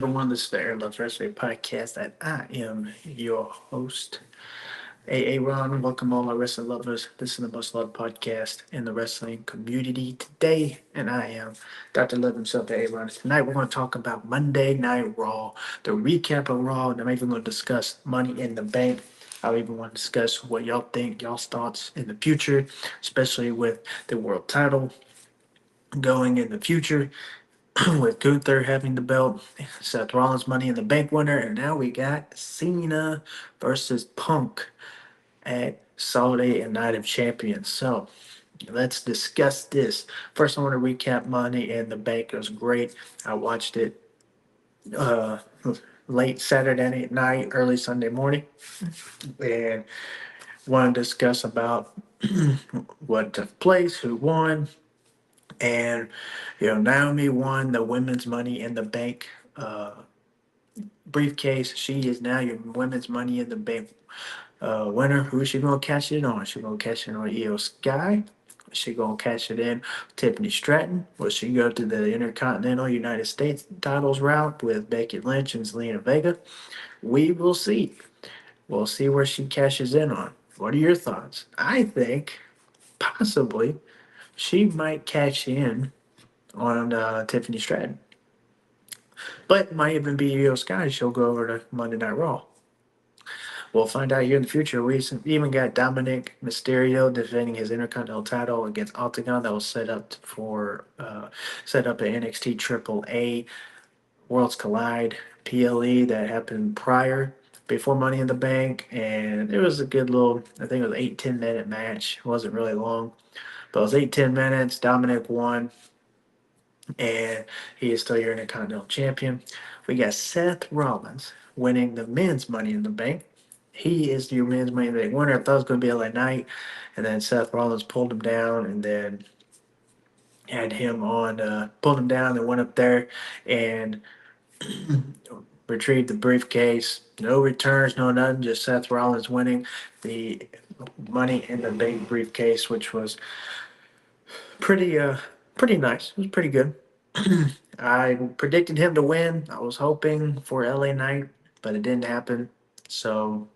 Everyone, this is the Air Loves Wrestling podcast, and I am your host, AA Ron. Welcome, all my wrestling lovers. This is the most loved podcast in the wrestling community today, and I am Dr. Love himself, AA Ron. Tonight, we're going to talk about Monday Night Raw, the recap of Raw, and I'm even going to discuss Money in the Bank. I even want to discuss what y'all think, y'all's thoughts in the future, especially with the world title going in the future with Gunther having the belt, Seth Rollins Money in the Bank winner, and now we got Cena versus Punk at Saturday and Night of Champions. So let's discuss this. First, I want to recap Money in the Bank. It was great. I watched it uh, late Saturday night, early Sunday morning, and want to discuss about what took place, who won, and Naomi won the women's Money in the Bank briefcase. She is now your women's Money in the Bank winner. Who is she gonna cash it on? She gonna cash it on Io Sky? Is she gonna cash it in Tiffany Stratton? Will she go to the Intercontinental United States titles route with Becky Lynch and Zelina Vega? We will see. We'll see where she cashes in on. What are your thoughts? I think possibly she might cash in on Tiffany Stratton, but it might even be Io Sky. She'll go over to Monday Night Raw. We'll find out here in the future. We even got Dominik Mysterio defending his Intercontinental title against Octagon. That was set up at NXT Triple A Worlds Collide PLE that happened prior before Money in the Bank, and it was a good little. I think it was 8-10 minute match. It wasn't really long, but it was 8-10 minutes. Dominic won, and he is still your Intercontinental Champion. We got Seth Rollins winning the men's Money in the Bank. He is your men's Money in the Bank winner. I thought it was going to be LA Knight, and then Seth Rollins pulled him down, and then had him on, pulled him down, and went up there and retrieved the briefcase. No returns, no nothing, just Seth Rollins winning the Money in the Bank briefcase, which was pretty, pretty nice. It was pretty good. I predicted him to win. I was hoping for LA Knight, but it didn't happen. So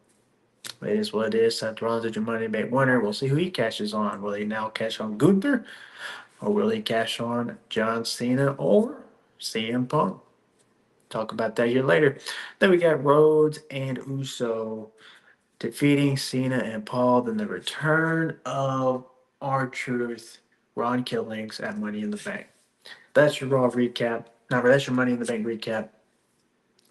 it is what it is. Seth Rollins is your Money Bank winner. We'll see who he cashes on. Will he now cash on Gunther, or will he cash on John Cena or CM Punk? Talk about that here later. Then we got Rhodes and Uso defeating Cena and Paul. Then the return of R-Truth, Ron Killings at Money in the Bank. That's your Raw recap. Now, that's your Money in the Bank recap.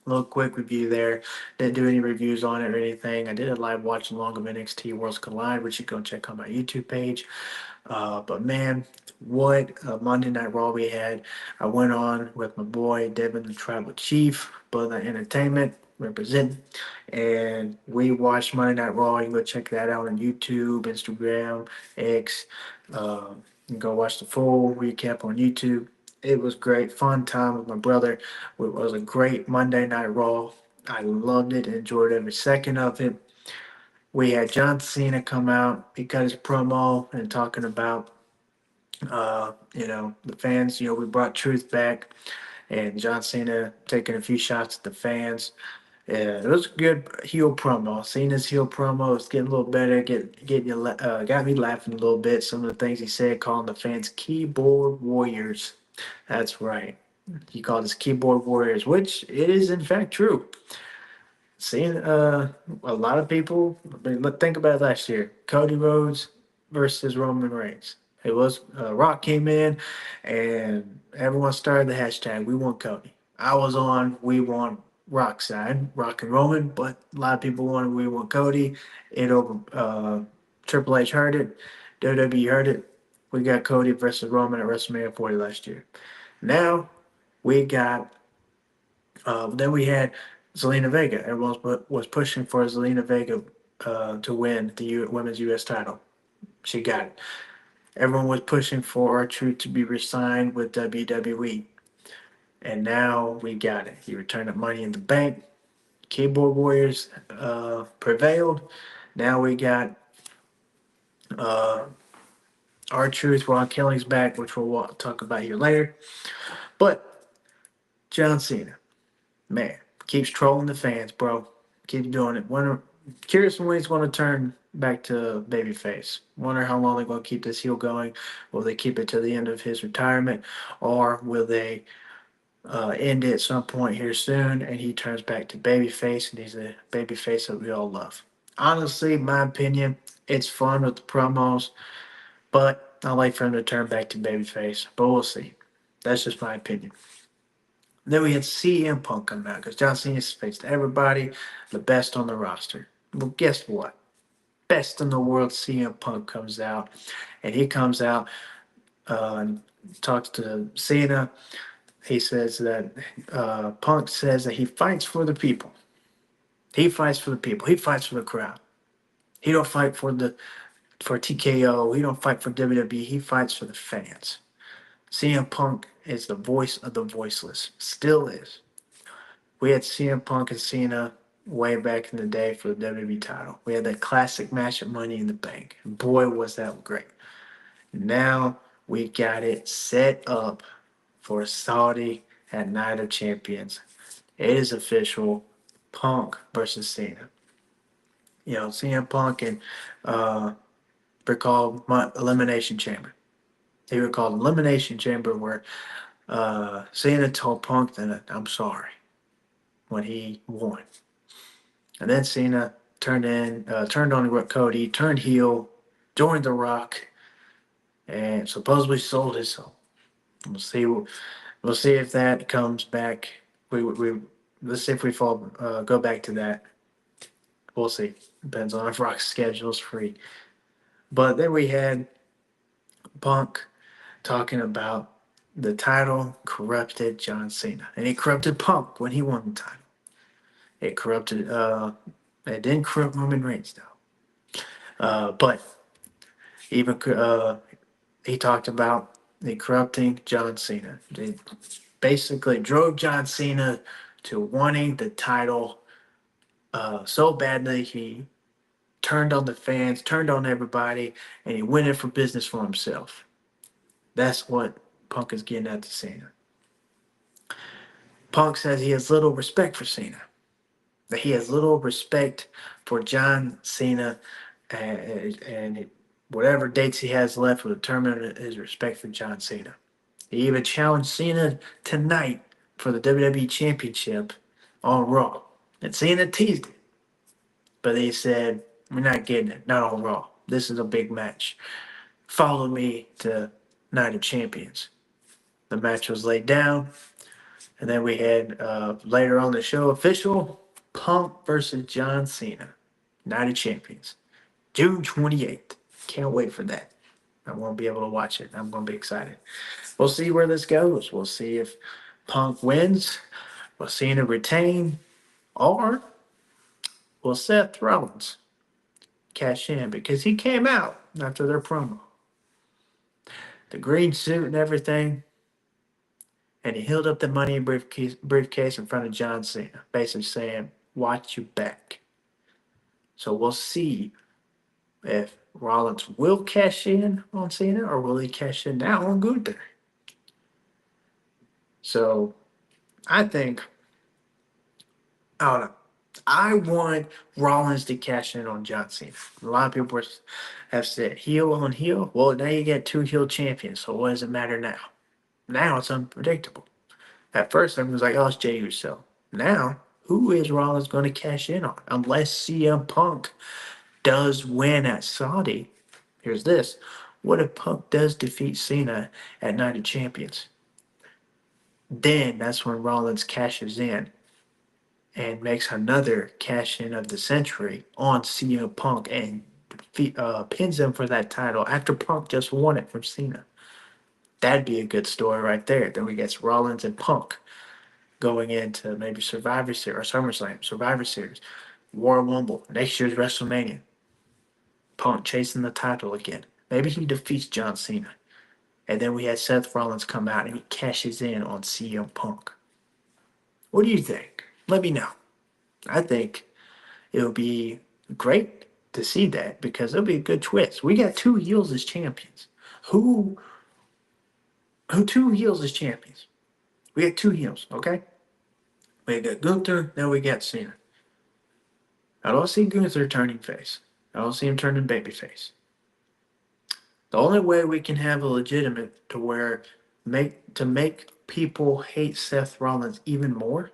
A little quick review there. Didn't do any reviews on it or anything. I did a live watch along of NXT Worlds Collide, which you can go check on my YouTube page. But man, what a Monday Night Raw we had. I went on with my boy Devin, the Tribal Chief, Bloodline Entertainment, representing. And we watched Monday Night Raw. You can go check that out on YouTube, Instagram, X. You can go watch the full recap on YouTube. It was great, fun time with my brother. It was a great Monday Night Raw. I loved it, enjoyed every second of it. We had John Cena come out. He cut his promo and talking about, the fans. We brought truth back, and John Cena taking a few shots at the fans. Yeah, it was a good heel promo. Cena's heel promo is getting a little better. Got me laughing a little bit. Some of the things he said, calling the fans keyboard warriors. That's right. He called us keyboard warriors, which it is in fact true. Seeing a lot of people. I mean, think about it last year. Cody Rhodes versus Roman Reigns. It was Rock came in, and everyone started the hashtag. We want Cody. I was on. We want Rock side, Rock and Roman, but a lot of people wanted we want Cody. It over Triple H heard it. WWE heard it. We got Cody versus Roman at WrestleMania 40 last year. Now we got then we had Zelina Vega. Everyone was pushing for Zelina Vega to win the women's U.S. title. She got it. Everyone was pushing for R-Truth to be re-signed with WWE. And now we got it. He returned the Money in the Bank. Keyboard Warriors prevailed. Now we got uh, R-Truth, Ron Killings back, which we'll talk about here later. But John Cena. Man, keeps trolling the fans, bro. Keeps doing it. Curious when he's going to turn back to babyface. Wonder how long they're going to keep this heel going. Will they keep it to the end of his retirement, or will they end it at some point here soon and he turns back to babyface and he's a babyface that we all love? Honestly, my opinion, it's fun with the promos, but I like for him to turn back to babyface. But we'll see. That's just my opinion. Then we had CM Punk come out because John Cena's faced everybody, the best on the roster. Well, guess what? Best in the world, CM Punk comes out, and he comes out and talks to Cena. He says that Punk says that he fights for the people. He fights for the people. He fights for the crowd. He don't fight for TKO. He don't fight for WWE. He fights for the fans. CM Punk is the voice of the voiceless. Still is. We had CM Punk and Cena way back in the day for the WWE title. We had that classic match at Money in the Bank. Boy, was that great. Now we got it set up for Saudi at Night of Champions. It is official. Punk versus Cena. You know, CM Punk and recall my Elimination Chamber. They were called Elimination Chamber, where Cena told Punk that I'm sorry when he won. And then Cena turned on Cody, turned heel, joined The Rock, and supposedly sold his soul. We'll see. We'll see if that comes back. We let's see if we go back to that. We'll see. Depends on if Rock's schedule is free. But then we had Punk talking about the title corrupted John Cena, and it corrupted Punk when he won the title. It corrupted. It didn't corrupt Roman Reigns though. But even he talked about the corrupting John Cena. It basically drove John Cena to wanting the title so badly he turned on the fans, turned on everybody, and he went in for business for himself. That's what Punk is getting at to Cena. Punk says he has little respect for Cena. That he has little respect for John Cena, and whatever dates he has left will determine his respect for John Cena. He even challenged Cena tonight for the WWE Championship on Raw. And Cena teased it. But he said, we're not getting it, not on Raw. This is a big match. Follow me to Night of Champions. The match was laid down. And then we had later on the show official Punk versus John Cena. Night of Champions. June 28th. Can't wait for that. I won't be able to watch it. I'm going to be excited. We'll see where this goes. We'll see if Punk wins. Will Cena retain? Or will Seth Rollins cash in? Because he came out after their promo. The green suit and everything. And he held up the money briefcase in front of John Cena, basically saying, watch your back. So we'll see if Rollins will cash in on Cena or will he cash in now on Gunther. So I think, I don't know. I want Rollins to cash in on John Cena. A lot of people have said heel on heel. Well, now you get two heel champions. So what does it matter now? Now it's unpredictable. At first, everyone was like, oh, it's Jey Uso. Now, who is Rollins going to cash in on? Unless CM Punk does win at Saudi. Here's this. What if Punk does defeat Cena at Night of Champions? Then that's when Rollins cashes in and makes another cash in of the century on CM Punk and pins him for that title after Punk just won it from Cena. That'd be a good story right there. Then we get Rollins and Punk going into maybe Survivor Series or SummerSlam, Survivor Series, Royal Rumble, next year's WrestleMania. Punk chasing the title again. Maybe he defeats John Cena. And then we had Seth Rollins come out and he cashes in on CM Punk. What do you think? Let me know. I think it'll be great to see that because it'll be a good twist. We got two heels as champions. Who two heels as champions? We got two heels, okay? We got Gunther, now we got Cena. I don't see Gunther turning face. I don't see him turning babyface. The only way we can have a legitimate to where make people hate Seth Rollins even more.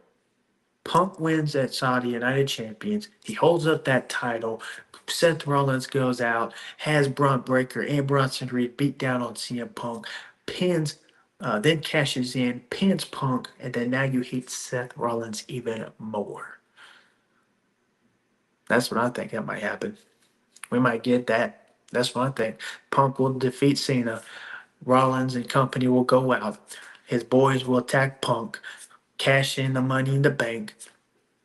Punk wins at Saudi United Champions. He holds up that title. Seth Rollins goes out, has Braun Breaker and Bronson Reed beat down on CM Punk, pins, then cashes in, pins Punk, and then now you hate Seth Rollins even more. That's what I think that might happen. We might get that. That's what I think. Punk will defeat Cena. Rollins and company will go out. His boys will attack Punk, cash in the money in the bank.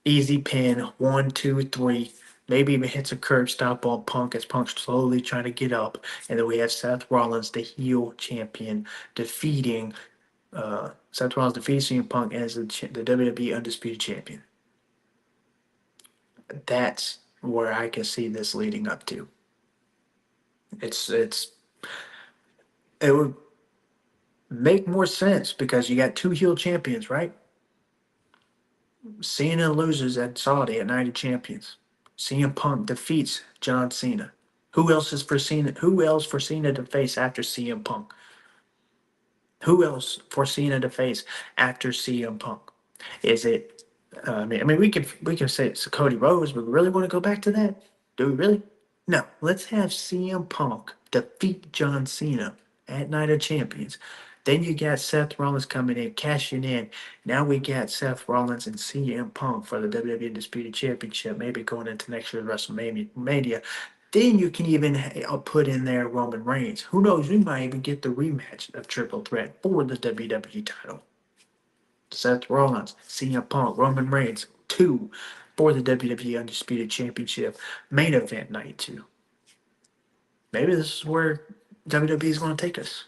Easy pin, 1, 2, 3. Maybe even hits a curb stop on Punk as Punk's slowly trying to get up. And then we have Seth Rollins, the heel champion, defeating Seth Rollins defeating Punk as the WWE Undisputed Champion. That's where I can see this leading up to. It would make more sense because you got two heel champions, right? Cena loses at Saudi at Night of Champions. CM Punk defeats John Cena. Who else is for Cena? Who else for Cena to face after CM Punk? Who else for Cena to face after CM Punk? Is it? I mean, we can say it's Cody Rhodes, but we really want to go back to that? Do we really? No. Let's have CM Punk defeat John Cena at Night of Champions. Then you got Seth Rollins coming in, cashing in. Now we got Seth Rollins and CM Punk for the WWE Undisputed Championship, maybe going into next year's WrestleMania. Then you can even put in there Roman Reigns. Who knows? We might even get the rematch of Triple Threat for the WWE title. Seth Rollins, CM Punk, Roman Reigns, 2 for the WWE Undisputed Championship main event night 2. Maybe this is where WWE is going to take us.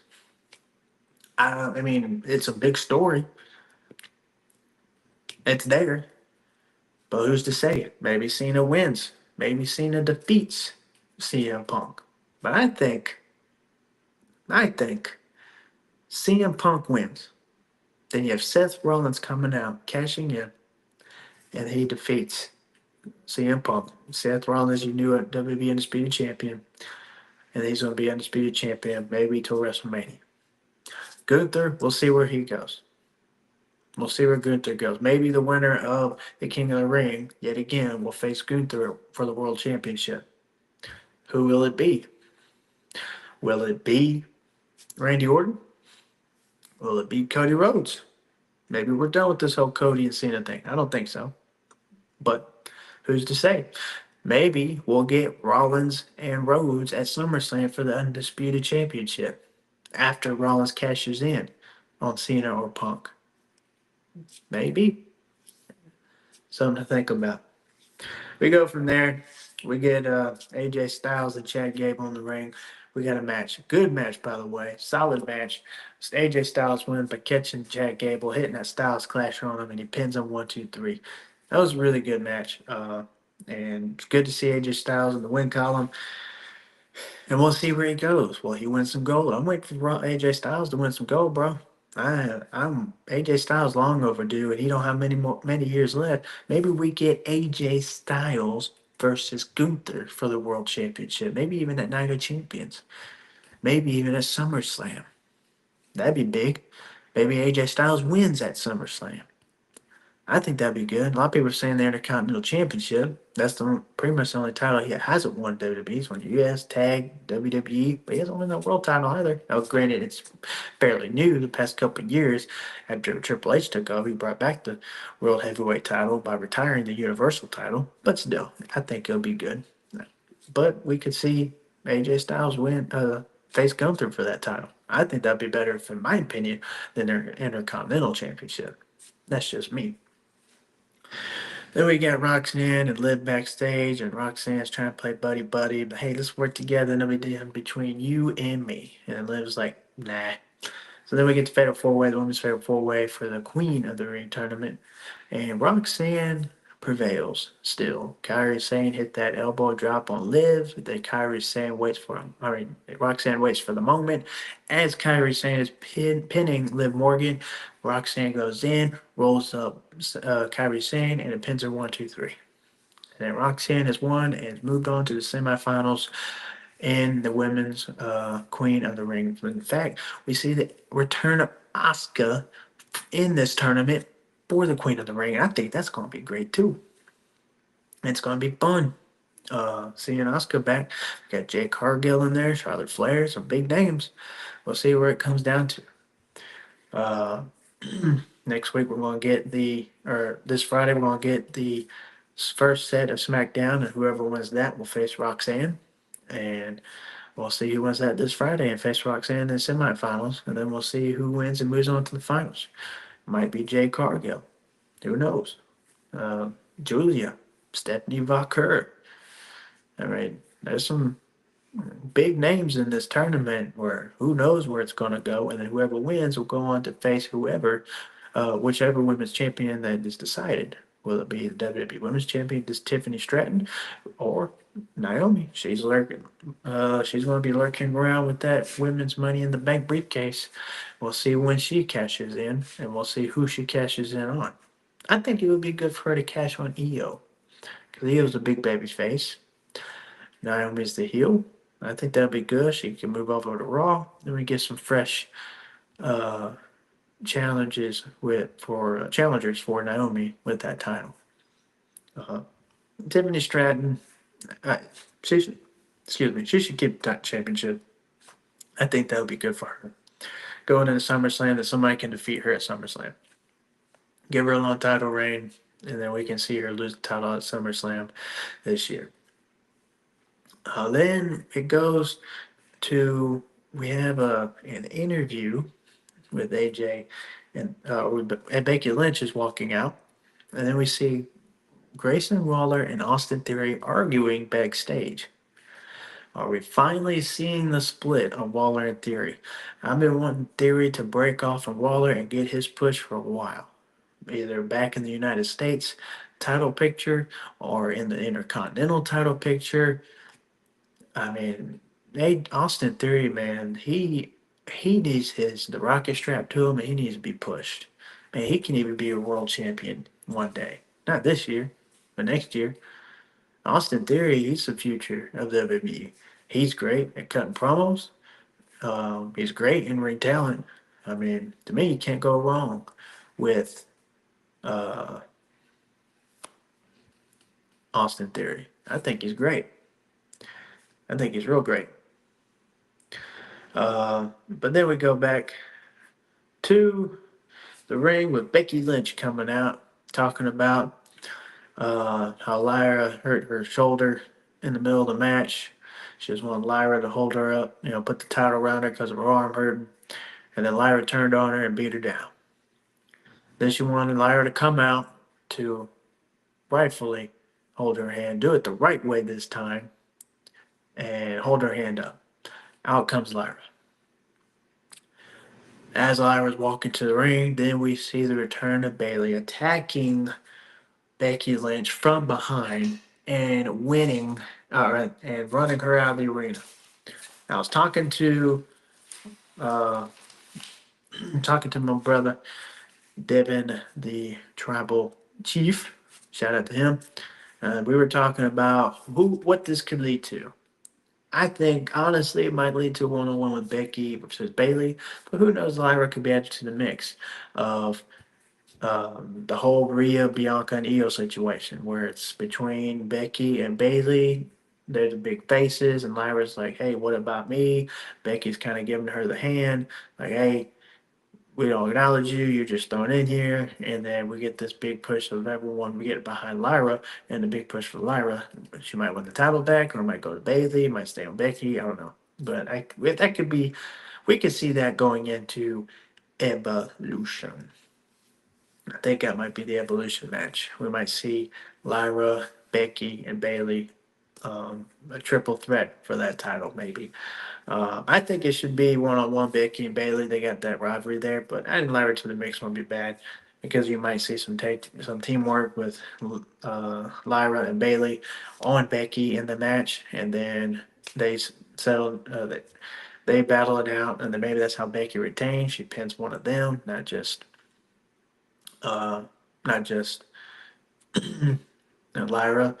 I mean, it's a big story. It's there. But who's to say? Maybe Cena wins. Maybe Cena defeats CM Punk. But I think CM Punk wins. Then you have Seth Rollins coming out, cashing in, and he defeats CM Punk. Seth Rollins, you knew it, WWE Undisputed Champion, and he's going to be Undisputed Champion maybe till WrestleMania. Gunther, we'll see where he goes. We'll see where Gunther goes. Maybe the winner of the King of the Ring, yet again, will face Gunther for the World Championship. Who will it be? Will it be Randy Orton? Will it be Cody Rhodes? Maybe we're done with this whole Cody and Cena thing. I don't think so. But who's to say? Maybe we'll get Rollins and Rhodes at SummerSlam for the Undisputed Championship after Rollins cashes in on Cena or Punk. Maybe. Something to think about. We go from there. We get AJ Styles and Chad Gable in the ring. We got a match. Good match, by the way. Solid match. AJ Styles wins by catching Chad Gable, hitting that Styles Clash on him, and he pins him 1, 2, 3. That was a really good match. And it's good to see AJ Styles in the win column. And we'll see where he goes. Well, he wins some gold. I'm waiting for AJ Styles to win some gold, bro. I'm AJ Styles long overdue, and he don't have many years left. Maybe we get AJ Styles versus Gunther for the World Championship. Maybe even at Night of Champions. Maybe even at SummerSlam. That'd be big. Maybe AJ Styles wins at SummerSlam. I think that'd be good. A lot of people are saying the Intercontinental Championship. That's pretty much the only title he hasn't won WWE. He's won US, Tag, WWE, but he hasn't won the World title either. Now, granted, it's fairly new the past couple of years. After Triple H took over, he brought back the World Heavyweight title by retiring the Universal title. But still, I think it'll be good. But we could see AJ Styles face Gunther for that title. I think that'd be better, in my opinion, than their Intercontinental Championship. That's just me. Then we got Roxanne and Liv backstage, and Roxanne's trying to play buddy buddy, but hey, let's work together and it'll be between you and me. And Liv's like, nah. So then we get the Fatal 4 Way, the women's Fatal 4 Way for the Queen of the Ring tournament. And Roxanne prevails still. Kairi Sane hit that elbow drop on Liv. Then Kairi Sane waits for him. I mean, Roxanne waits for the moment. As Kairi Sane is pinning Liv Morgan, Roxanne goes in, rolls up Kairi Sane, and it pins her 1, 2, 3. And then Roxanne has won and moved on to the semifinals in the women's Queen of the Ring. In fact, we see the return of Asuka in this tournament for the Queen of the Ring. And I think that's going to be great too. It's going to be fun. Seeing Asuka back. We got Jade Cargill in there, Charlotte Flair, some big names. We'll see where it comes down to. Uh, Next week we're going to get or this Friday we're going to get the first set of SmackDown, and whoever wins that will face Roxanne. And we'll see who wins that this Friday and face Roxanne in the semifinals. And then we'll see who wins and moves on to the finals. Might be Jade Cargill. Who knows? Uh, Julia, Stephanie Vaquer. I mean, there's some big names in this tournament where who knows where it's going to go. And then whoever wins will go on to face whichever women's champion that is decided. Will it be the WWE Women's Champion, this Tiffany Stratton, or Naomi? She's lurking. She's going to be lurking around with that women's Money in the Bank briefcase. We'll see when she cashes in, and we'll see who she cashes in on. I think it would be good for her to cash on Io, because Io's a big baby face. Naomi's the heel. I think that'll be good. She can move over to Raw. Then we get some fresh uh, challengers for Naomi with that title. Uh, Tiffany Stratton, she should, she should keep that championship. I think that would be good for her. Going into SummerSlam, that somebody can defeat her at SummerSlam. Give her a long title reign, and then we can see her lose the title at SummerSlam this year. Then it goes to we have an interview with AJ and Becky Lynch is walking out, and then we see Grayson Waller and Austin Theory arguing backstage. Are we finally seeing the split of Waller and Theory? I've been wanting Theory to break off from Waller and get his push for a while, either back in the United States title picture or in the Intercontinental title picture. I mean, Austin Theory, man, he needs the rocket strapped to him, and he needs to be pushed. Man, he can even be a world champion one day. Not this year, but next year. Austin Theory, he's the future of WWE. He's great at cutting promos. He's great in ring talent. I mean, to me, you can't go wrong with uh, Austin Theory. I think he's great. I think he's real great. But then we go back to the ring with Becky Lynch coming out, talking about how Lyra hurt her shoulder in the middle of the match. She just wanted Lyra to hold her up, put the title around her because of her arm hurting. And then Lyra turned on her and beat her down. Then she wanted Lyra to come out to rightfully hold her hand, do it the right way this time, and hold her hand up. Out comes Lyra. As Lyra's walking to the ring, then we see the return of Bayley attacking Becky Lynch from behind and winning, and running her out of the arena. I was uh, talking to my brother Devin, the tribal chief. Shout out to him. We were talking about what this could lead to. I think honestly it might lead to a one-on-one with Becky versus Bayley, but who knows? Lyra could be added to the mix of the whole Rhea, Bianca, and Io situation, where it's between Becky and Bayley. They're the big faces, and Lyra's like, "Hey, what about me?" Becky's kind of giving her the hand, like, "Hey, we don't acknowledge you. You're just thrown in here." And then we get this big push of everyone. We get behind Lyra, and the big push for Lyra. She might win the title back, or might go to Bayley, might stay on Becky. I don't know, but that could be. We could see that going into Evolution. I think that might be the Evolution match. We might see Lyra, Becky, and Bayley, a triple threat for that title, maybe. I think it should be one-on-one Becky and Bayley. They got that rivalry there, but adding Lyra to the mix won't be bad. because you might see some teamwork with Lyra and Bailey on Becky in the match, and then they settle they battle it out, and then maybe that's how Becky retains. She pins one of them, uh, not just Lyra.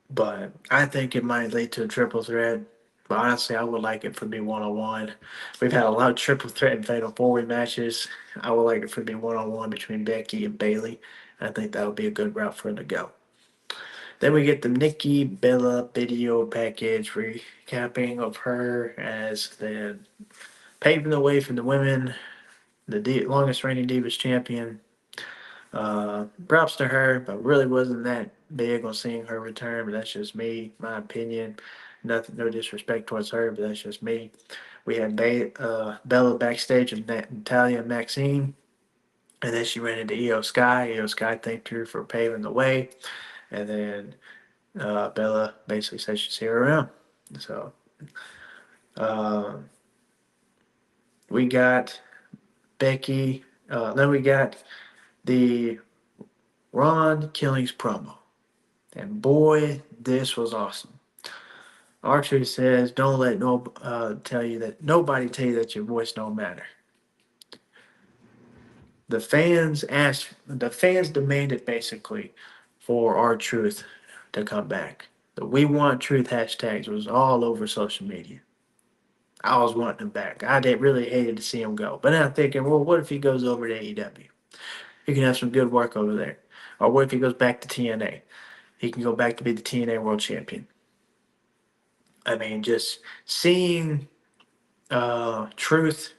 But I think it might lead to a triple threat. But honestly, I would like it for me one on one. We've had a lot of triple threat and fatal four way matches. I would like it for me one on one between Becky and Bailey. I think that would be a good route for it to go. Then we get the Nikki Bella video package recapping of her as the paving the way for the women, the longest reigning Divas champion. Props to her, but really wasn't that big on seeing her return. But that's just me, my opinion. Nothing, no disrespect towards her, but that's just me. We had Bella backstage with Natalia and Maxine, and then she ran into Io Sky. Io Sky thanked her for paving the way, and then Bella basically said she'd see her around. So uh, we got Becky. Then we got the Ron Killings promo. And boy, this was awesome. Archer says, "Don't let nobody tell you that your voice don't matter." The fans demanded basically for R-Truth to come back. The "We Want Truth" hashtags was all over social media. I was wanting him back. I did really hated to see him go, but then I'm thinking, well, what if he goes over to AEW? He can have some good work over there. Or what if he goes back to TNA? He can go back to be the TNA World Champion. I mean, just seeing Truth,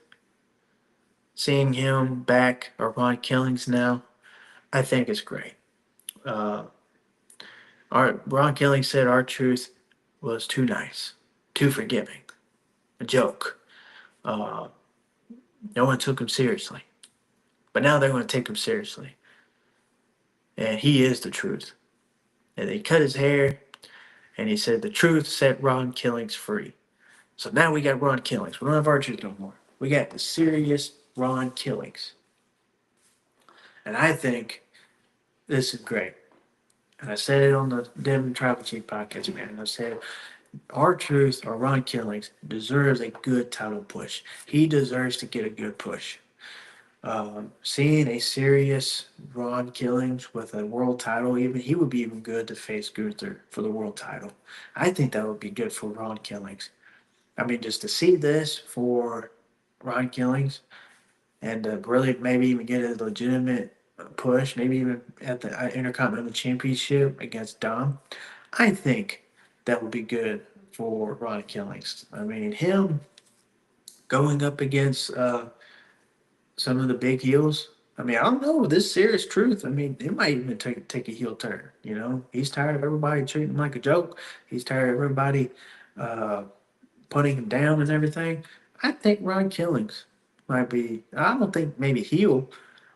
seeing him back or Ron Killings now, I think it's great. Uh, Ron Killings said our Truth was too nice, too forgiving, a joke. Uh, no one took him seriously, but now they're going to take him seriously, and he is the truth. And they cut his hair, and he said the truth set Ron Killings free. So now we got Ron Killings. We don't have R-Truth no more. We got the serious Ron Killings, and I think this is great. And I said it on the Devin Tribal Chief podcast, man. And I said, R-Truth or Ron Killings deserves a good title push. He deserves to get a good push. Seeing a serious Ron Killings with a world title, even he would be even good to face Gunther for the world title. I think that would be good for Ron Killings. I mean, just to see this for Ron Killings and really maybe even get a legitimate push, maybe even at the Intercontinental Championship against Dom, I think that would be good for Ron Killings. I mean, him going up against some of the big heels. I mean, I don't know. This serious truth. I mean, it might even take a heel turn. You know, he's tired of everybody treating him like a joke. He's tired of everybody uh, putting him down and everything. I think Ron Killings might be. I don't think maybe heel,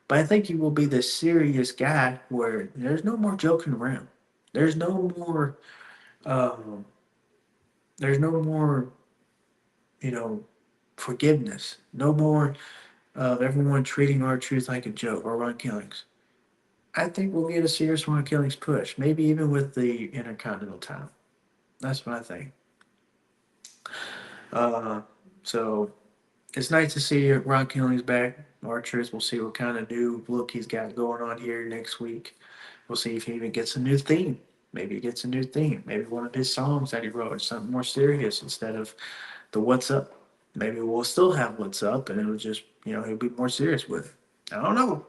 but I think he will be the serious guy where there's no more joking around. There's no more. Um, there's no more. You know, forgiveness. No more of everyone treating our truth like a joke or Ron Killings. I think we'll get a serious Ron Killings push, maybe even with the Intercontinental title. That's what I think. Uh, so it's nice to see Ron Killings back. Archers, we'll see what kind of new look he's got going on here next week. We'll see if he even gets a new theme. Maybe he gets a new theme. Maybe one of his songs that he wrote is something more serious instead of the What's Up. Maybe we'll still have What's Up and it'll just, he'll be more serious with it. I don't know.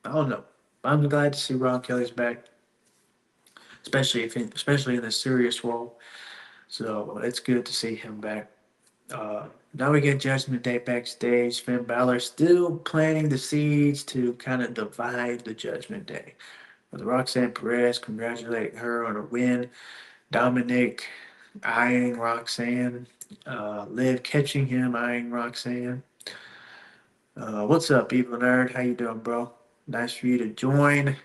I don't know. I'm glad to see Ron Kelly's back, especially in a serious role. So it's good to see him back. Now we get Judgment Day backstage. Finn Balor still planting the seeds to kind of divide the Judgment Day. With Roxanne Perez congratulating her on a win. Dominik eyeing Roxanne. Liv catching him eyeing Roxanne. What's up, Evil Nerd? How you doing, bro? Nice for you to join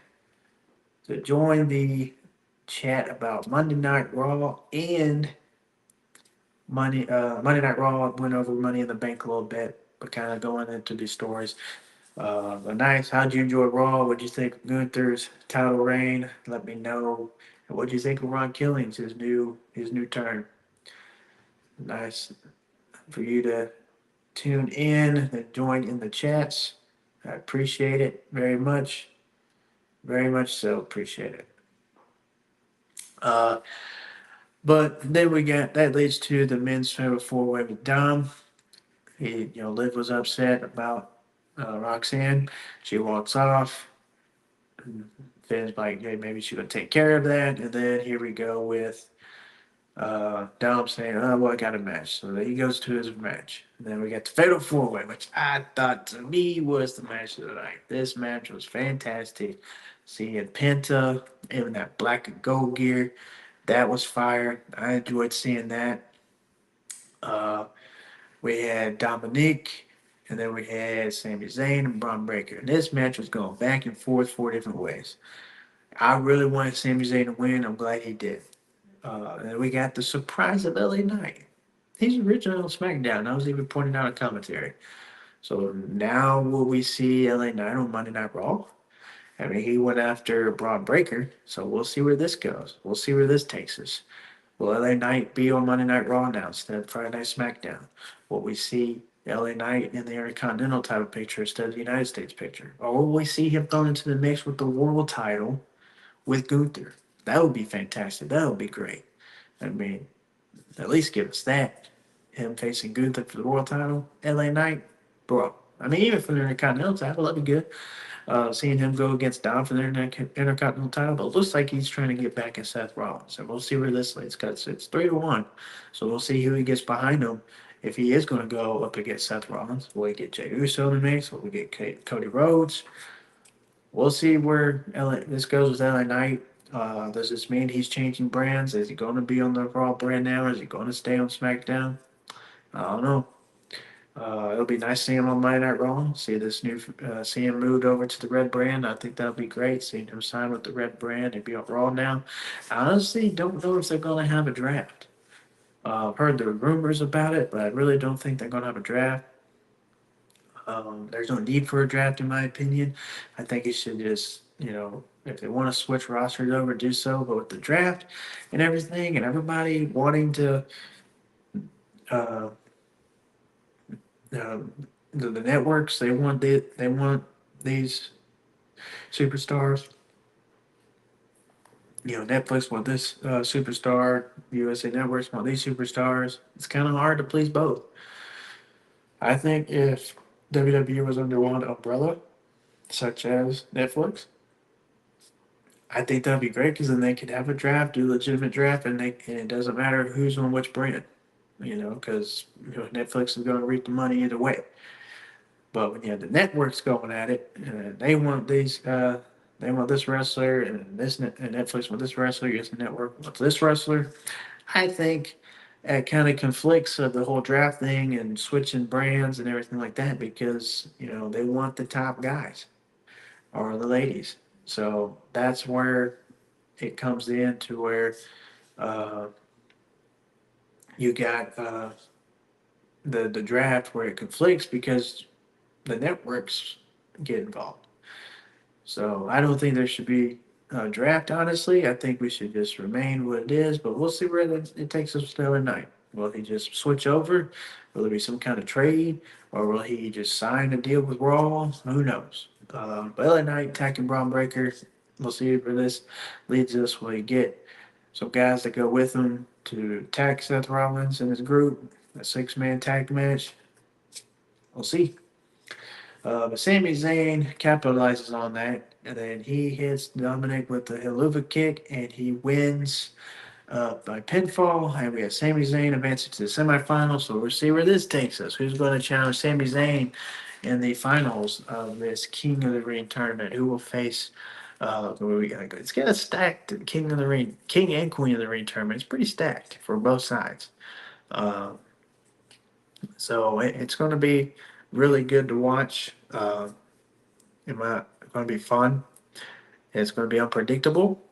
the chat about Monday Night Raw and Monday Night Raw went over Money in the Bank a little bit, but kind of going into these stories. But nice. How'd you enjoy Raw? What'd you think of Gunther's title reign? Let me know. And what'd you think of Ron Killings, his new turn? Nice for you to tune in and join in the chats. I appreciate it very much. Very much so appreciate it. Uh, but then we got that leads to the men's fatal four way with Dom. Liv was upset about Roxanne. She walks off. Finn's like, hey, maybe she would take care of that. And then here we go with Dom saying, oh, well, I got a match. So then he goes to his match. And then we got the Fatal Four Way, which I thought to me was the match of the night. This match was fantastic. Seeing Penta in that black and gold gear, that was fire. I enjoyed seeing that. Uh, we had Dominik, and then we had Sami Zayn and Bron Breakker. And this match was going back and forth four different ways. I really wanted Sami Zayn to win. I'm glad he did. And we got the surprise of LA Knight. He's originally on SmackDown. I was even pointing out a commentary. So now will we see LA Knight on Monday Night Raw? I mean, he went after Braun Breaker, so we'll see where this goes. We'll see where this takes us. Will LA Knight be on Monday Night Raw now instead of Friday Night SmackDown? Will we see LA Knight in the Intercontinental title picture instead of the United States picture? Or will we see him thrown into the mix with the world title with Gunther? That would be fantastic. That would be great. I mean, at least give us that. Him facing Gunther for the world title, LA Knight, bro. I mean, even for the Intercontinental title, that'd be good. Seeing him go against Dom for the Intercontinental title, but it looks like he's trying to get back at Seth Rollins. And we'll see where this leads because it's 3-1. So we'll see who he gets behind him. If he is going to go up against Seth Rollins, will we get Jey Uso in the mix? Will we get Cody Rhodes? We'll see where this goes with LA Knight. Does this mean he's changing brands? Is he going to be on the Raw brand now? Is he going to stay on SmackDown? I don't know. It'll be nice seeing him on Monday Night Raw. See him moved over to the Red brand. I think that'll be great. Seeing him sign with the Red brand and be on Raw now. I honestly don't know if they're going to have a draft. I've heard the rumors about it, but I really don't think they're going to have a draft. There's no need for a draft, in my opinion. I think it should just, if they want to switch rosters over, do so. But with the draft and everything, and everybody wanting to, uh, uh, the networks, they want these superstars. Netflix want this superstar. USA Networks want these superstars. It's kind of hard to please both. I think if WWE was under one umbrella, such as Netflix, I think that'd be great because then they could have a draft, do a legitimate draft, and it doesn't matter who's on which brand, because Netflix is going to reap the money either way. But when you have the networks going at it, they want this wrestler, and and Netflix want this wrestler, yes, the network wants this wrestler. I think it kind of conflicts of the whole draft thing and switching brands and everything like that because they want the top guys or the ladies. So that's where it comes in to where uh, you got the draft where it conflicts because the networks get involved. So I don't think there should be a draft. Honestly, I think we should just remain what it is. But we'll see where it takes us the other night. Will he just switch over? Will there be some kind of trade, or will he just sign a deal with Raw? Who knows? But LA Knight attacking Braun Breaker. We'll see where this leads us. Will he get some guys that go with him to attack Seth Rollins and his group? A six-man tag match. We'll see. But Sami Zayn capitalizes on that, and then he hits Dominik with the Helluva kick, and he wins by pinfall. And we have Sami Zayn advancing to the semifinals. So we'll see where this takes us. Who's going to challenge Sami Zayn in the finals of this King of the Ring tournament? Who will face? Where we gotta go? It's got a stacked King of the Ring, King and Queen of the Ring tournament. It's pretty stacked for both sides. Uh, so it's going to be really good to watch. It's going to be fun. It's going to be unpredictable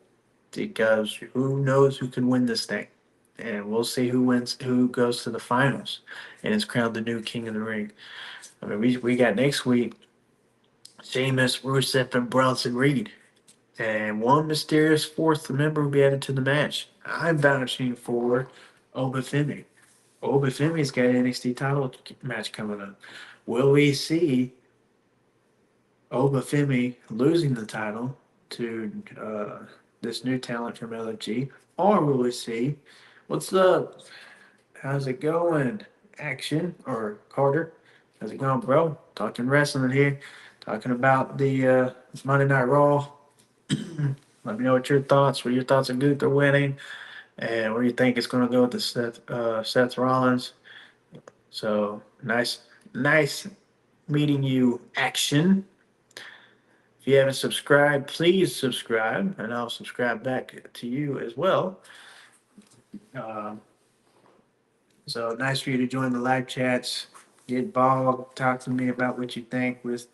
because who knows who can win this thing. And we'll see who wins, who goes to the finals and is crowned the new King of the Ring. I mean, we got next week. Sheamus, Rusev, and Bronson Reed. And one mysterious fourth member will be added to the match. I'm vouching for Obafemi. Obafemi's got an NXT title match coming up. Will we see Obafemi losing the title to this new talent from LFG? Or will we see, what's up? How's it going? Action or Carter? How's it going, bro? Talking wrestling here. Talking about the Monday Night Raw. Let me know what your thoughts. What your thoughts on Gunther winning, and where you think it's going to go with the Seth Rollins. So nice meeting you. Action. If you haven't subscribed, please subscribe, and I'll subscribe back to you as well. Um, so nice for you to join the live chats. Get involved. Talk to me about what you think with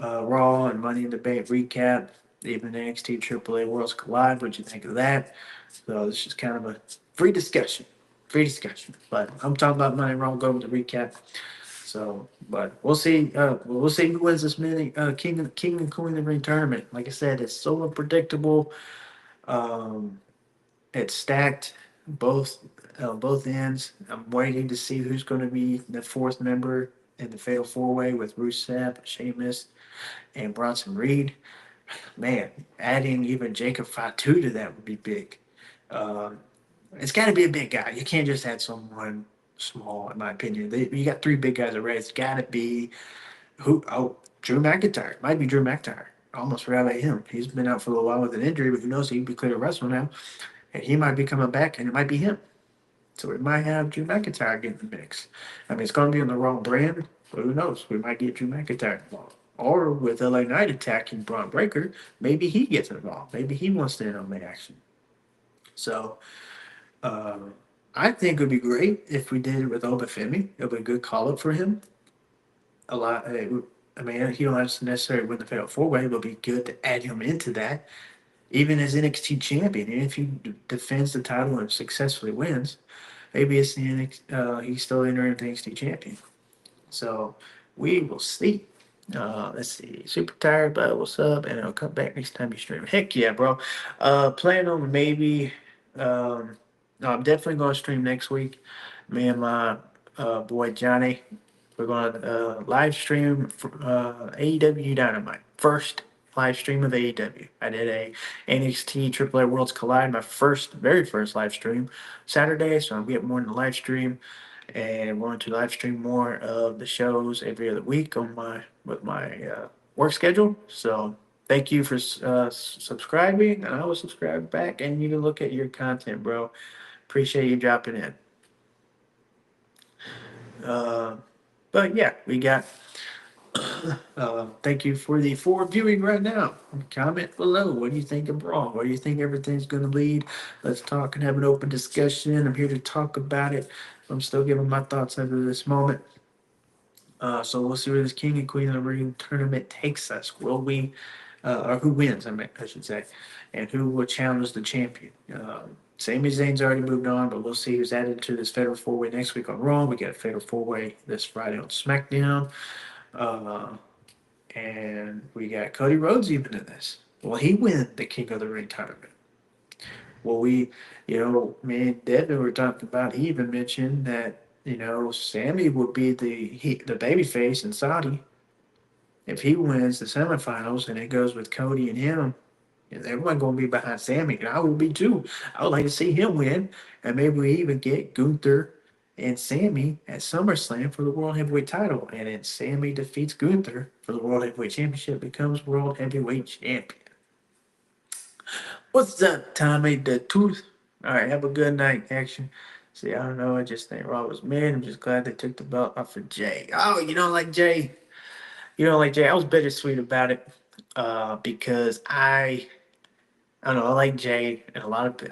Raw and Money in the Bank recap. Even NXT AAA Worlds Collide. What you think of that? So this is kind of a free discussion. Free discussion. But I'm talking about Money Raw. Go with the recap. So, but we'll see. We'll see who wins this mini King and Queen of the Ring tournament. Like I said, it's so unpredictable. Um, it's stacked both ends. I'm waiting to see who's going to be the fourth member in the Fatal Four Way with Rusev, Sheamus, and Bronson Reed. Man, adding even Jacob Fatu to that would be big. Um, it's got to be a big guy. You can't just add someone small, in my opinion. You got three big guys already. It's got to be who? Oh, Drew McIntyre. It might be Drew McIntyre. I almost forgot about him. He's been out for a little while with an injury, but who knows? He could be clear to wrestle now, and he might be coming back, and it might be him. So we might have Drew McIntyre get in the mix. I mean, it's going to be on the wrong brand, but who knows? We might get Drew McIntyre involved. Or with LA Knight attacking Braun Breaker, maybe he gets involved. Maybe he wants to in on the action. So um, I think it would be great if we did it with Obafemi. It would be a good call up for him. A lot. I mean, he don't have to necessarily win the Fatal Four Way. It would be good to add him into that, even as NXT champion. And if he defends the title and successfully wins, maybe it's the he's still entering the NXT champion. So we will see. Let's see. Super tired, but what's up? And I'll come back next time you stream. Heck yeah, bro. Plan on maybe. No, I'm definitely going to stream next week. Me and my boy Johnny. We're going to live stream for, AEW Dynamite. First live stream of AEW. I did a NXT AAA Worlds Collide, my very first live stream Saturday. So I'm getting more in the live stream and wanted to live stream more of the shows every other week on my with my work schedule. So thank you for subscribing, and I will subscribe back. And you can look at your content, bro. Appreciate you dropping in. Uh, but yeah, we got. Thank you for the for viewing right now. Comment below. What do you think of Raw? What do you think everything's going to lead? Let's talk and have an open discussion. I'm here to talk about it. I'm still giving my thoughts up to this moment. So we'll see where this King and Queen of the Ring tournament takes us. Will we, or who wins? I should say, and who will challenge the champion? Sami Zayn's already moved on, but we'll see who's added to this Fatal Four Way next week on Raw. We got a Fatal Four Way this Friday on SmackDown, uh, and we got Cody Rhodes even in this. Will he win the King of the Ring tournament? Well, me and Devin were talking about. He even mentioned that Sammy would be the baby face in Saudi if he wins the semifinals, and it goes with Cody and him. And everyone going to be behind Sammy, and I will be too. I would like to see him win, and maybe we even get Gunther and Sammy at SummerSlam for the World Heavyweight title, and then Sammy defeats Gunther for the World Heavyweight Championship, becomes World Heavyweight Champion. What's up, Tommy the Tooth? All right, have a good night, action. See, I don't know. I just think Raw was mid. I'm just glad they took the belt off of Jey. Oh, you don't like Jey? You don't like Jey? I was bittersweet about it because I don't know. I like Jey, and a lot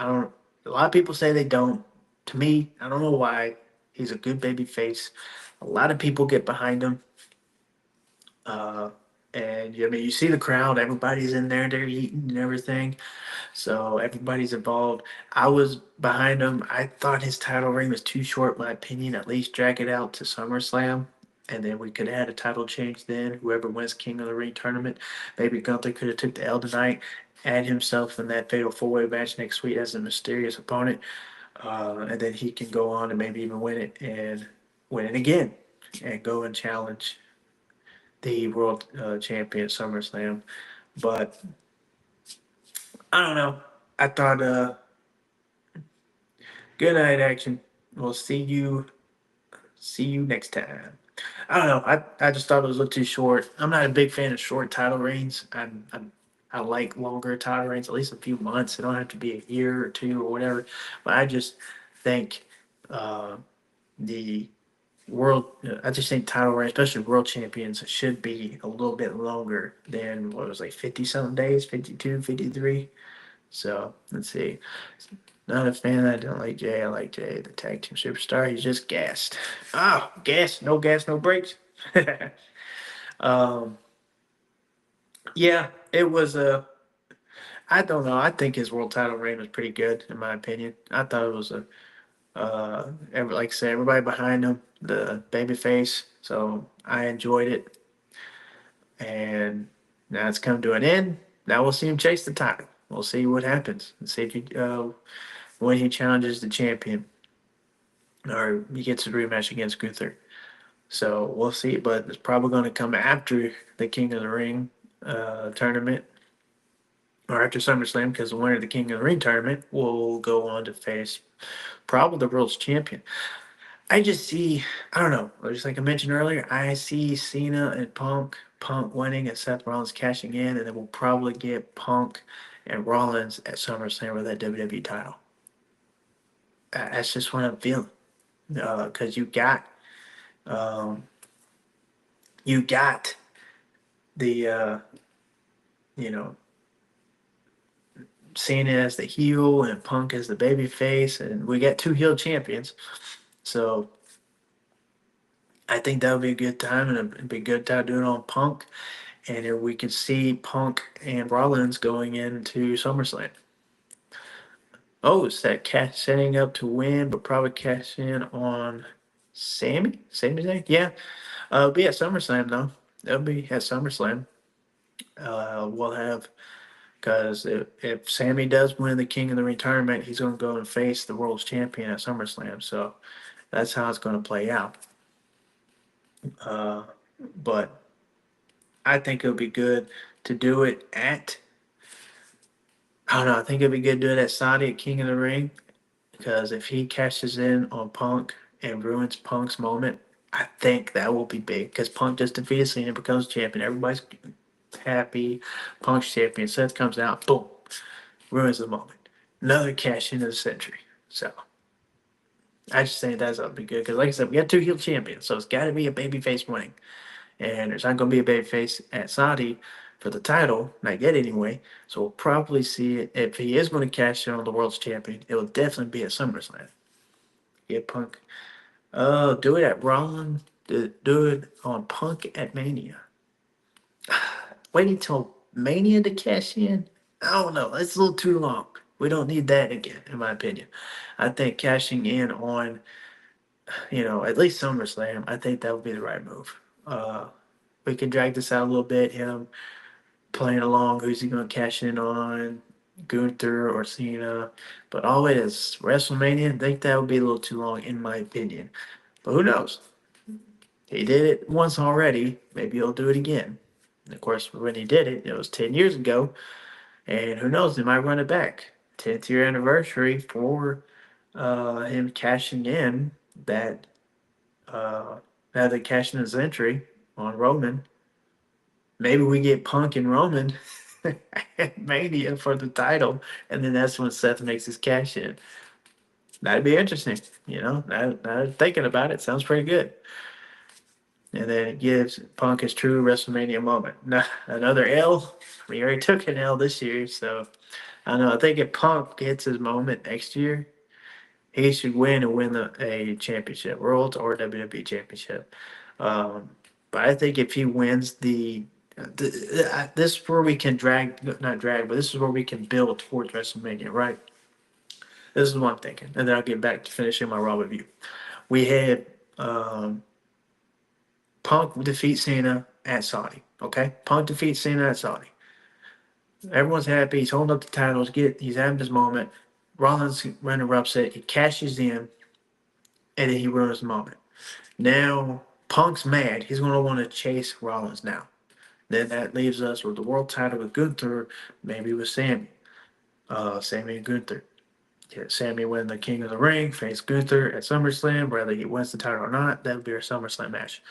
of people say they don't. To me, I don't know why. He's a good baby face. A lot of people get behind him. Uh, and I mean, you see the crowd. Everybody's in there. They're eating and everything. So everybody's involved. I was behind him. I thought his title reign was too short, in my opinion. At least drag it out to SummerSlam and then we could have had a title change then. Whoever wins King of the Ring tournament, maybe Gunther could have took the L tonight, add himself in that fatal four-way match next week as a mysterious opponent, and then he can go on and maybe even win it and win it again, and go and challenge the world champion at SummerSlam. But I don't know. I thought, good night, action. We'll see you next time. I don't know. I just thought it was a little too short. I'm not a big fan of short title reigns. I like longer title reigns, at least a few months. It don't have to be a year or two or whatever. But I just think uh, the I just think title reigns, especially world champions, should be a little bit longer than what was like 50 something days, 52, 53. So let's see. Not a fan. I don't like Jay. I like Jay, the tag team superstar. He's just gassed. Oh, gas, no brakes. um, yeah, it was a. I don't know. I think his world title reign was pretty good, in my opinion. I thought it was a. Like I said, everybody behind him, the baby face. So I enjoyed it, and now it's come to an end. Now we'll see him chase the title. We'll see what happens. And see if he when he challenges the champion or he gets a rematch against Gunther. So we'll see, but it's probably going to come after the King of the Ring tournament or after SummerSlam because the winner of the King of the Ring tournament will go on to face probably the world's champion. I just see, I don't know, just like I mentioned earlier, I see Cena and Punk winning and Seth Rollins cashing in, and then we'll probably get Punk and Rollins at SummerSlam with that WWE title. That's just what I'm feeling. Because um, you got the you know Cena as the heel and Punk as the baby face, and we got two heel champions. So I think that would be a good time, and it'd be a good time doing it on Punk, and if we could see Punk and Rollins going into SummerSlam. Oh, is that cash setting up to win, but probably cash in on Sami? Sami Zayn? Yeah. It'll be at SummerSlam though. It'll be at SummerSlam. We'll have because if Sammy does win the King of the Ring tournament, he's going to go and face the world's champion at SummerSlam. So that's how it's going to play out. Uh, but I think it'll be good to do it at. I don't know. I think it'd be good to do it at Saudi at King of the Ring because if he cashes in on Punk and ruins Punk's moment, I think that will be big because Punk just defeated Cena and becomes champion. Everybody's happy. Punk's champion. Seth comes out, boom, ruins the moment. Another cash in of the century. So I just think that's gonna be good because, like I said, we got two heel champions, so it's got to be a babyface winning, and there's not gonna be a babyface at Saudi for the title, not yet anyway. So we'll probably see it if he is going to cash in on the world's champion. It will definitely be at SummerSlam. Get Punk. Do it at Raw. Do it on Punk at Mania. Waiting till Mania to cash in? I don't know. It's a little too long. We don't need that again, in my opinion. I think cashing in on, at least SummerSlam, I think that would be the right move. We can drag this out a little bit, him playing along, who's he going to cash in on, Gunther or Cena. But all it is WrestleMania, I think that would be a little too long, in my opinion. But who knows? He did it once already. Maybe he'll do it again. And of course, when he did it, it was 10 years ago. And who knows, they might run it back. 10th year anniversary for him cashing in that, now they cash in his entry on Roman. Maybe we get Punk and Roman at Mania for the title, and then that's when Seth makes his cash in. That'd be interesting, Now thinking about it, sounds pretty good. And then it gives Punk his true WrestleMania moment. Now, another L. We already took an L this year, so I don't know. I think if Punk gets his moment next year, he should win and win a championship, World or WWE championship. Um, but I think if he wins this is where we can not drag, but this is where we can build towards WrestleMania, right? This is what I'm thinking, and then I'll get back to finishing my Raw review. We had Punk defeats Cena at Saudi. Okay, Punk defeats Cena at Saudi. Everyone's happy. He's holding up the titles. He's having his moment. Rollins interrupts it. He cashes in, and then he ruins the moment. Now Punk's mad. He's going to want to chase Rollins now. Then that leaves us with the world title with Gunther, maybe with Sami. Sami and Gunther. Yeah, Sami win the King of the Ring, face Gunther at SummerSlam. Whether he wins the title or not, that would be our SummerSlam match.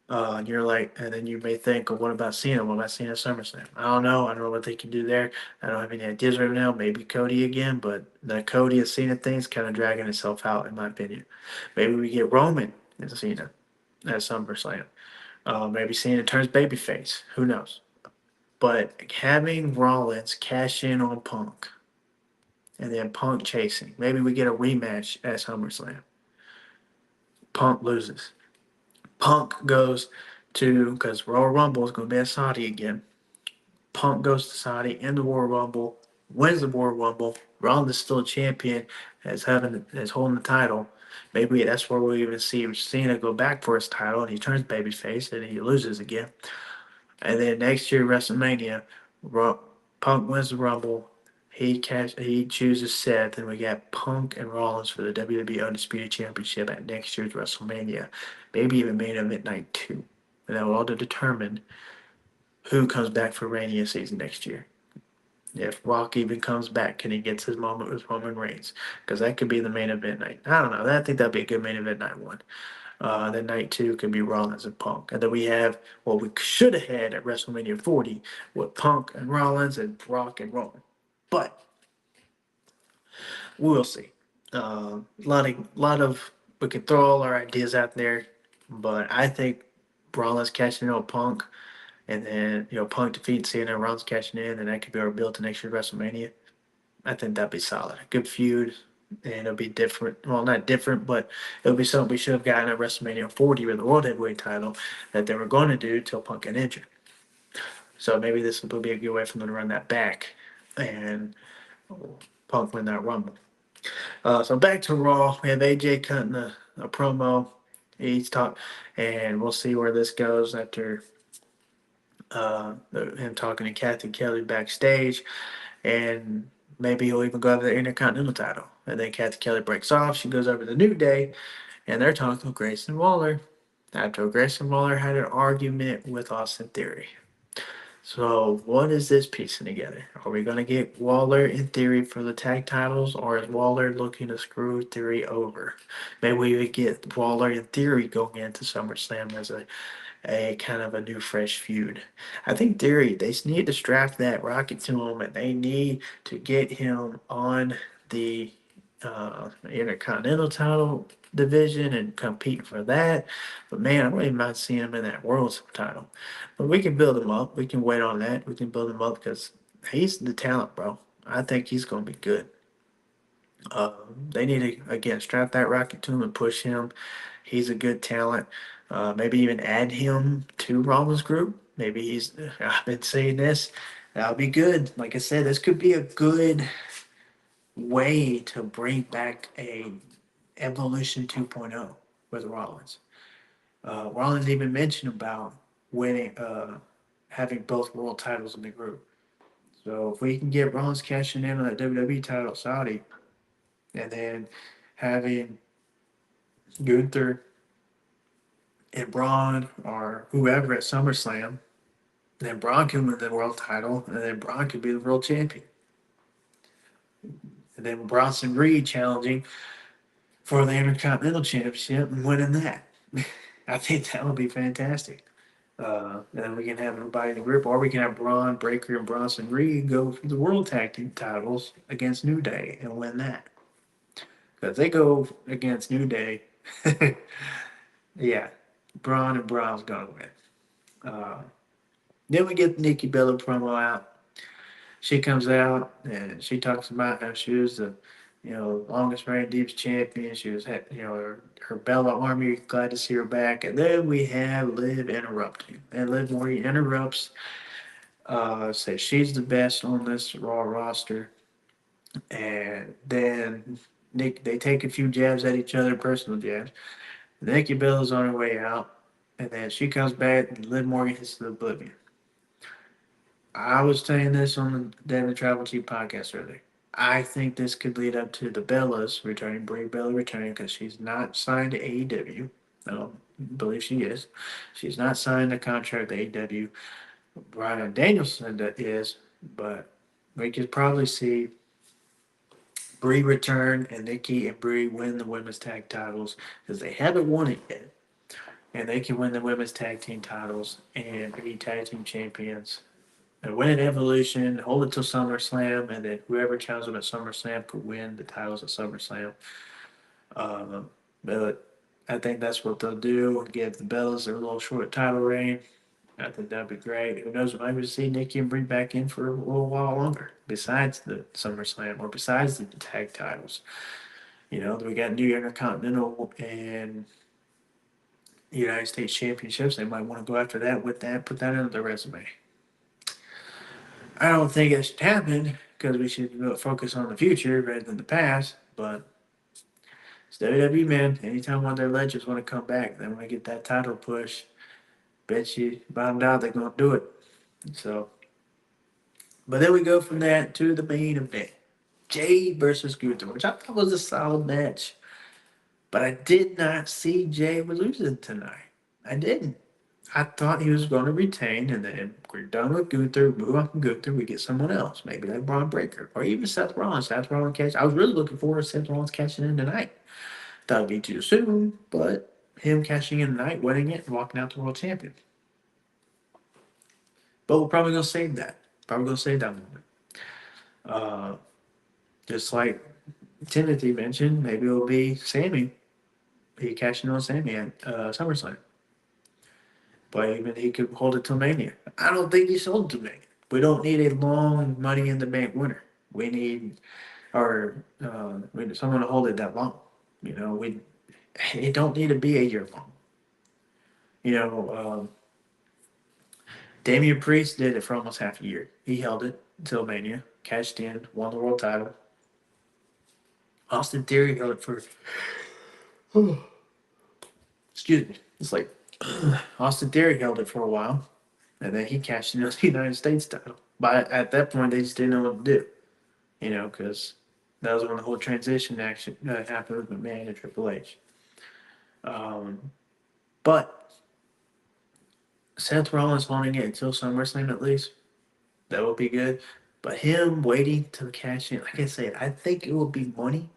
And you're like, and then you may think, well, what about Cena? What about Cena at SummerSlam? I don't know. I don't know what they can do there. I don't have any ideas right now. Maybe Cody again, but the Cody and Cena thing's kind of dragging itself out, in my opinion. Maybe we get Roman and Cena at SummerSlam. Maybe Cena turns babyface. Who knows? But having Rollins cash in on Punk and then Punk chasing. Maybe we get a rematch at SummerSlam. Punk loses. Punk goes to, because Royal Rumble is going to be at Saudi again. Punk goes to Saudi in the Royal Rumble, wins the Royal Rumble. Rollins is still a champion, as holding the title. Maybe that's where we even see Cena go back for his title, and he turns babyface, and he loses again. And then next year, WrestleMania, Punk wins the Rumble. He chooses Seth, and we got Punk and Rollins for the WWE Undisputed Championship at next year's WrestleMania. Maybe even main event night 2. And that will all determine who comes back for Mania season next year. If Rock even comes back, can he get his moment with Roman Reigns? Because that could be the main event night. I don't know. I think that'd be a good main event night 1. Then night 2 could be Rollins and Punk. And then we have what we should have had at WrestleMania 40 with Punk and Rollins and Rock and Roman. But we'll see. We could throw all our ideas out there, but I think Rollins cashing in on Punk, and then Punk defeats Cena, Rollins cashing in, and that could be our build to next year's WrestleMania. I think that'd be solid. A good feud, and it'll be different. Well, not different, but it'll be something we should have gotten at WrestleMania 40 with the World Heavyweight title that they were going to do till Punk got injured. So maybe this will be a good way for them to run that back and Punk win that Rumble. So back to Raw. We have AJ cutting a promo. He's talk, and we'll see where this goes after him talking to Kathy Kelly backstage, and maybe he'll even go over the Intercontinental title. And then Kathy Kelly breaks off. She goes over the New Day, and they're talking with Grayson Waller. After Grayson Waller had an argument with Austin Theory. So what is this piecing together? Are we going to get Waller in Theory for the tag titles, or is Waller looking to screw Theory over? Maybe we would get Waller in Theory going into SummerSlam as a kind of a new fresh feud. I think Theory, they need to strap that rocket to him, and they need to get him on the Intercontinental title division and compete for that. But man, I don't even mind seeing him in that World title. But we can build him up. We can wait on that. We can build him up because he's the talent, bro. I think he's going to be good. They need to, again, strap that rocket to him and push him. He's a good talent. Maybe even add him to Rollins' group. Maybe I've been saying this. That'll be good. Like I said, this could be a good way to bring back a Evolution 2.0 with Rollins. Rollins even mentioned about winning, having both world titles in the group. So if we can get Rollins cashing in on that WWE title, Saudi, and then having Gunther and Bron or whoever at SummerSlam, then Bron can win the world title, and then Bron could be the world champion. And then Bronson Reed challenging for the Intercontinental Championship and winning that. I think that would be fantastic. And then we can have everybody in the group, or we can have Braun Breaker and Bronson Reed go for the World Tag Team titles against New Day and win that. Because they go against New Day, yeah, Braun and Braun's gonna win. Then we get the Nikki Bella promo out. She comes out and she talks about how she was the longest reigning Divas champion. She was, her Bella Army, glad to see her back. And then we have Liv interrupting. And Liv Morgan interrupts, says she's the best on this Raw roster. And then they take a few jabs at each other, personal jabs. Nikki Bella's on her way out. and then she comes back and Liv Morgan hits the oblivion. I was saying this on the Daily Travel Chief podcast earlier. I think this could lead up to the Bellas returning, Brie Bella returning, because she's not signed to AEW. I don't believe she is. She's not signed a contract to AEW. Brian Danielson that is, but we could probably see Brie return and Nikki and Brie win the women's tag titles because they haven't won it yet. And they can win the women's tag team titles and be tag team champions. And win at Evolution, hold it till SummerSlam, and then whoever challenges them at SummerSlam could win the titles at SummerSlam. Um, but I think that's what they'll do. Give the Bellas their little short title reign. I think that'd be great. Who knows? Maybe we'll see Nikki and Brie back in for a little while longer, besides the SummerSlam or besides the tag titles. We got new Intercontinental and United States Championships. They might want to go after that with that, put that into their resume. I don't think it should happen because we should focus on the future rather than the past. But it's WWE, man. Anytime one of their legends want to come back, they want to get that title push. Bet you bottom dollar they're going to do it. So, but then we go from that to the main event. Jey versus Gunther, which I thought was a solid match. But I did not see Jey was losing tonight. I didn't. I thought he was going to retain, and then we're done with Gunther, move on from Gunther, we get someone else, maybe like Braun Breaker, or even Seth Rollins. Seth Rollins catch. I was really looking forward to Seth Rollins catching in tonight. Thought it'd be too soon, but him cashing in tonight, winning it, and walking out the world champion. But we're probably gonna save that. Probably gonna save that moment. Uh, just like Timothy mentioned, maybe it'll be Sami. He cashing on Sami at SummerSlam. But even he could hold it till Mania. I don't think he sold to Mania. We don't need a long Money in the Bank winner. We need we need someone to hold it that long. It don't need to be a year long. You know, Damian Priest did it for almost half a year. He held it until Mania, cashed in, won the world title. Austin Theory held it for excuse me. It's like Austin Theory held it for a while, and then he cashed in the United States title. But at that point, they just didn't know what to do, because that was when the whole transition action happened with McMahon and Triple H. But Seth Rollins holding it until SummerSlam at least, that would be good. But him waiting to cash in, like I said, I think it would be money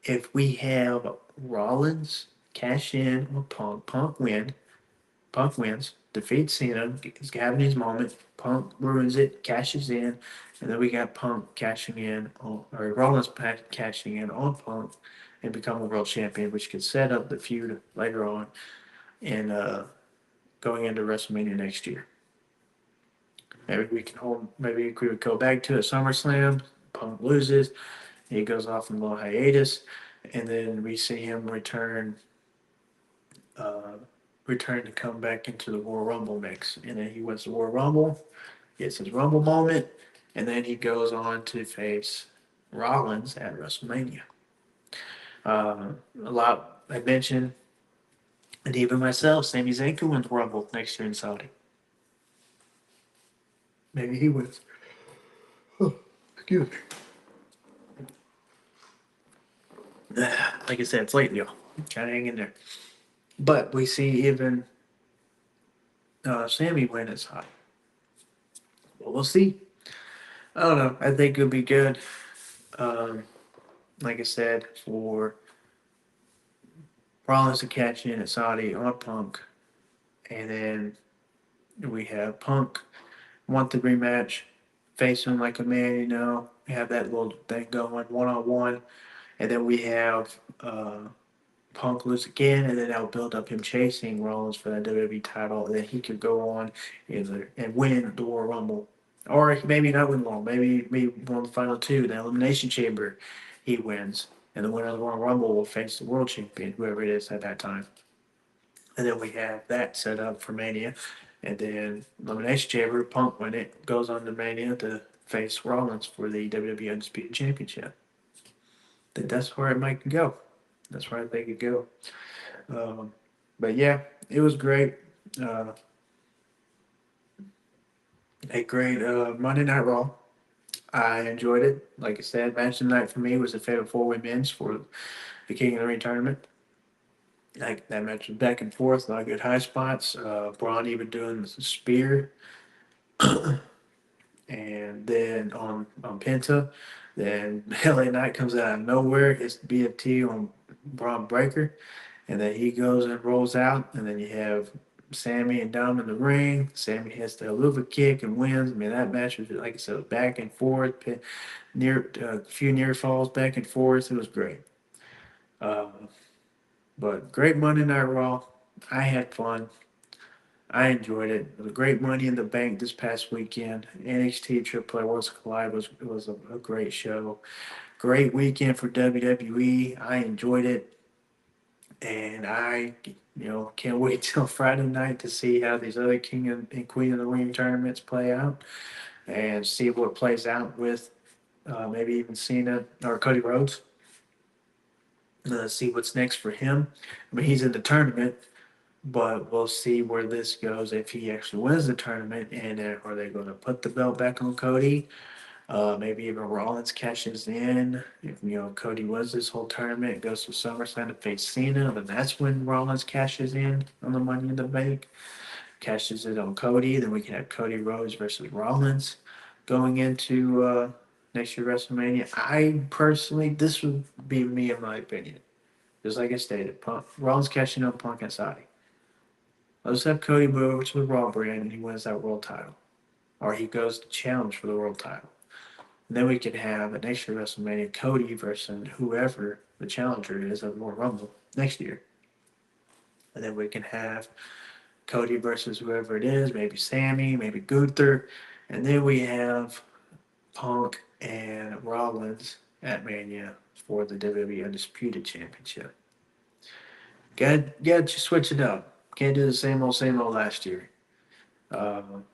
if we have Rollins cash in on Punk, Punk wins, defeats Cena, he's having his moment. Punk ruins it, cashes in, and then we got Punk cashing in or Rollins cashing in on Punk and become a world champion, which could set up the feud later on and going into WrestleMania next year. Maybe we could go back to a SummerSlam. Punk loses, he goes off in a little hiatus, and then we see him return to come back into the Royal Rumble mix. And then he wins the Royal Rumble, gets his Rumble moment, and then he goes on to face Rollins at WrestleMania. A lot I mentioned, and even myself, Sami Zayn could win the Rumble next year in Saudi. Maybe he wins. Oh, excuse me. Like I said, it's late, y'all. Trying to hang in there. But we see even Sami win his high. Well, we'll see. I don't know. I think it'll be good. Like I said, for Rollins to catch in at Saudi on Punk, and then we have Punk want the rematch, face him like a man, have that little thing going 1-on-1, and then we have Punk lose again, and then that'll build up him chasing Rollins for that WWE title, and then he could go on and win the Royal Rumble. Or maybe not win long, maybe win the final two, the Elimination Chamber, he wins. And the winner of the Royal Rumble will face the world champion, whoever it is at that time. And then we have that set up for Mania. And then Elimination Chamber, Punk win it, goes on to Mania to face Rollins for the WWE Undisputed Championship. I think that's where it might go. That's where I think it go. But yeah, it was great. Uh, a great Monday Night Raw. I enjoyed it. Like I said, match of the night for me was the Fatal 4-Way Men's for the King of the Ring tournament. Like that match was back and forth, a lot of good high spots. Braun even doing the spear, and then on Penta, then LA Knight comes out of nowhere, hits the BFT on Braun Breaker, and then he goes and rolls out, and then you have Sami and Dom in the ring. Sami hits the Helluva Kick and wins. I mean, that match was, like I said, back and forth, near a few near falls back and forth. It was great. Uh, but great Monday Night Raw. I had fun. I enjoyed it. It was great Money in the Bank this past weekend. NXT Triple A Worlds Collide was a great show. Great weekend for WWE. I enjoyed it, and I can't wait till Friday night to see how these other King and Queen of the Ring tournaments play out, and see what plays out with maybe even Cena or Cody Rhodes. See what's next for him. I mean, he's in the tournament, but we'll see where this goes if he actually wins the tournament. And are they going to put the belt back on Cody? Maybe even Rollins cashes in. If Cody wins this whole tournament, goes to SummerSlam to face Cena, then that's when Rollins cashes in on the Money in the Bank. Cashes it on Cody. Then we can have Cody Rhodes versus Rollins going into next year WrestleMania. I personally, this would be me in my opinion. Just like I stated, Rollins cashing out Punk and Saudi. Let's have Cody move over to the Raw brand and he wins that world title. Or he goes to challenge for the world title. And then we can have at next year WrestleMania Cody versus whoever the challenger is of Royal Rumble next year. And then we can have Cody versus whoever it is, maybe Sami, maybe Gunther. And then we have Punk and Rollins at Mania for the WWE Undisputed Championship. Got to switch it up. Can't do the same old last year. Um,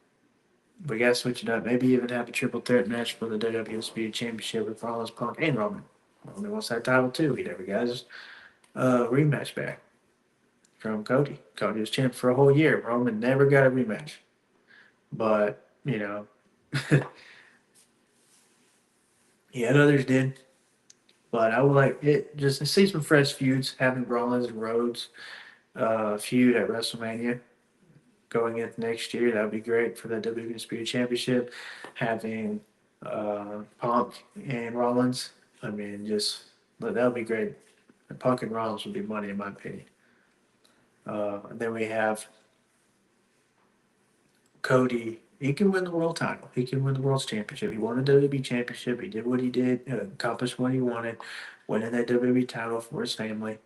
we got to switch it up. Maybe even have a triple threat match for the WWE Speed Championship with Rollins, Punk, and Roman. Roman wants that title too. He never got his rematch back from Cody. Cody was champ for a whole year. Roman never got a rematch. But, yeah, others did. But I would like it just to see some fresh feuds, having Rollins and Rhodes feud at WrestleMania going into next year. That would be great for the WWE Spirit Championship. Having Punk and Rollins. I mean, just that would be great. And Punk and Rollins would be money in my opinion. And then we have Cody. He can win the world title. He can win the world's championship. He won the WWE championship. He did what he did, accomplished what he wanted, winning that WWE title for his family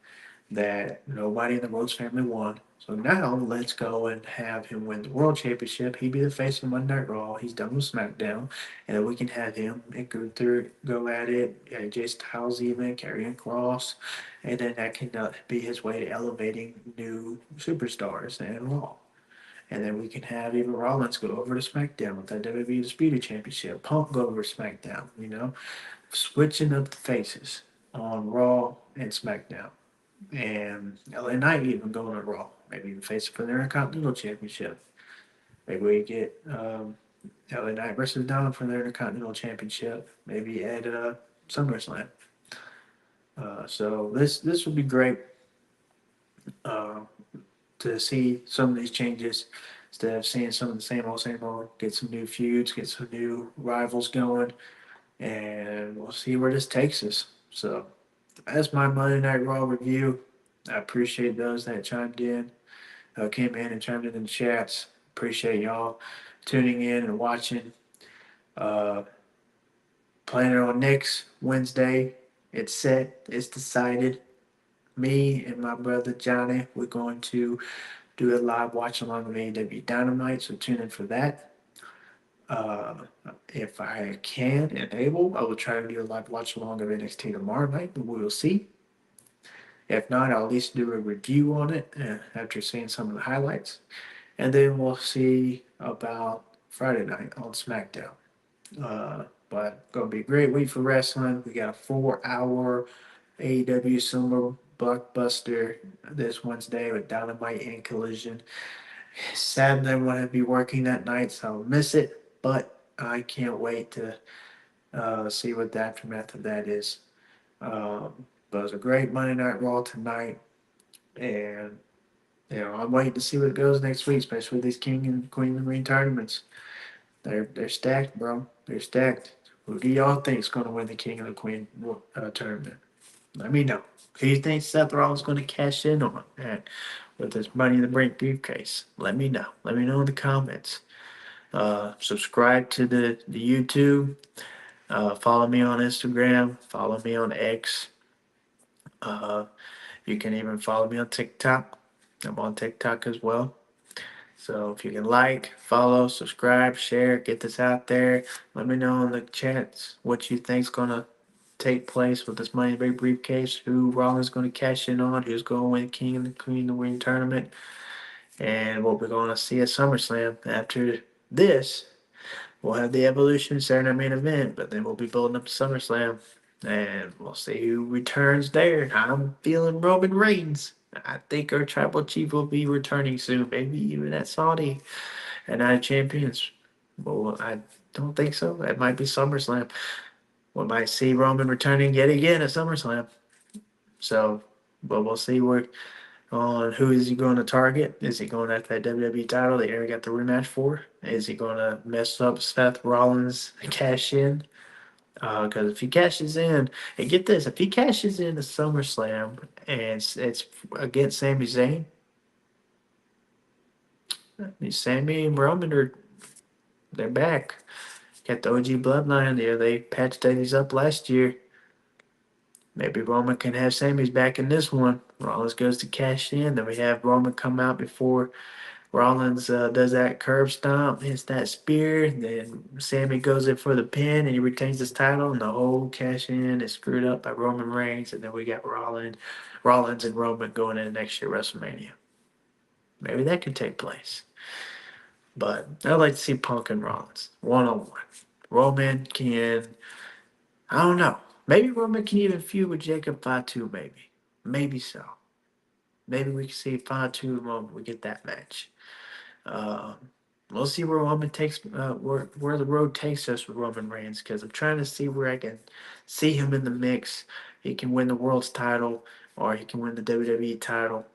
that nobody in the Rhodes family won. So now let's go and have him win the World Championship. He'd be the face of Monday Night Raw. He's done with SmackDown. And then we can have him and Gunther go at it. Jay Styles even, Karrion Kross. And then that can be his way to elevating new superstars and Raw. And then we can have even Rollins go over to SmackDown with that WWE Disputed Championship. Punk go over to SmackDown. Switching up the faces on Raw and SmackDown. And LA Knight even going to Raw. Maybe even face for their Intercontinental Championship. Maybe we get LA Knight versus Dom for their Intercontinental Championship. Maybe at SummerSlam. So this would be great uh, to see some of these changes instead of seeing some of the same old. Get some new feuds, get some new rivals going, and we'll see where this takes us. So that's my Monday Night Raw review. I appreciate those that chimed in, came in and chimed in the chats. Appreciate y'all tuning in and watching. Uh, Planning on next Wednesday. It's set. It's decided. Me and my brother Johnny, we're going to do a live watch along with AEW Dynamite. So tune in for that. Uh, if I can and able, I will try to do a live watch along of NXT tomorrow night, but we will see. If not, I'll at least do a review on it after seeing some of the highlights. And then we'll see about Friday night on SmackDown. But gonna be a great week for wrestling. We got a 4-hour AEW Summer Blockbuster this Wednesday with Dynamite and Collision. Sadly, I'm going to be working that night, so I'll miss it. But I can't wait to see what the aftermath of that is. But it was a great Monday Night Raw tonight, and I'm waiting to see what goes next week, especially with these King and Queen of the Ring tournaments. They're stacked, bro. They're stacked. Who do y'all think is going to win the King and the Queen tournament? Let me know. Who you think Seth Rollins is going to cash in on that with his Money in the Bank briefcase? Let me know. Let me know in the comments. Subscribe to the YouTube. Follow me on Instagram. Follow me on X. Uh, you can even follow me on TikTok. I'm on TikTok as well. So if you can like, follow, subscribe, share, get this out there. Let me know in the chats what you think's gonna take place with this Money in the Bank briefcase. Who Rollins gonna cash in on? Who's gonna win King and the Queen of the Ring tournament? And what we're gonna see at SummerSlam after this. We'll have the Evolution Saturday Night Main Event, but then we'll be building up to SummerSlam, and we'll see who returns there. I'm feeling Roman Reigns. I think our tribal chief will be returning soon, maybe even at Saudi and Night of Champions. Well, I don't think so. That might be SummerSlam. We might see Roman returning yet again at SummerSlam. So, but we'll see where on who is he going to target. Is he going after that WWE title that he already got the rematch for? Is he going to mess up Seth Rollins cash in? Because if he cashes in, and get this, if he cashes in the SummerSlam and it's against Sami Zayn, Sami and Roman they're back. Got the OG bloodline there. They patched these up last year. Maybe Roman can have Sami's back in this one. Rollins goes to cash in. Then we have Roman come out before Rollins does that curb stomp, hits that spear. Then Sammy goes in for the pin and he retains his title. And the whole cash in is screwed up by Roman Reigns. And then we got Rollins and Roman going in next year WrestleMania. Maybe that could take place. But I'd like to see Punk and Rollins one on one. Roman can, I don't know. Maybe Roman can even feud with Jacob Fatu, maybe. Maybe so. Maybe we can see Fatu and Roman. We get that match. Um, we'll see where Roman takes where the road takes us with Roman Reigns because I'm trying to see where I can see him in the mix. He can win the world's title or he can win the WWE title.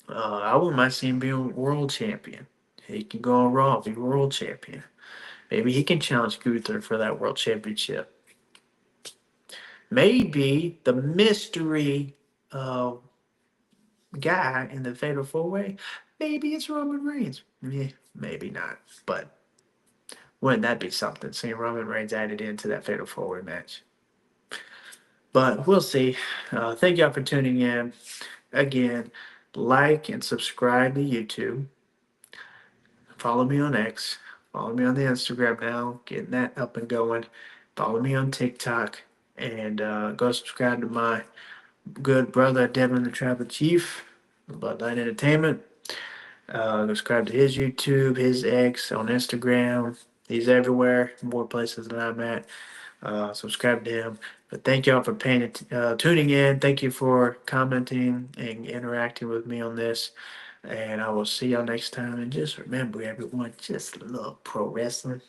I wouldn't mind seeing him be a world champion. He can go on Raw, be world champion. Maybe he can challenge Gunther for that world championship. Maybe the mystery uh, guy in the Fatal 4-Way, maybe it's Roman Reigns. Yeah, maybe not. But wouldn't that be something, seeing Roman Reigns added into that Fatal 4-Way match? But we'll see. Thank y'all for tuning in. Again, like and subscribe to YouTube. Follow me on X. Follow me on the Instagram now. Getting that up and going. Follow me on TikTok. And go subscribe to my good brother, Devin the Trapper Chief, Bloodline Entertainment. Subscribe to his YouTube, his X on Instagram. He's everywhere, more places than I'm at. Subscribe to him. But thank y'all for tuning in. Thank you for commenting and interacting with me on this. And I will see y'all next time. And just remember, everyone, just love pro wrestling.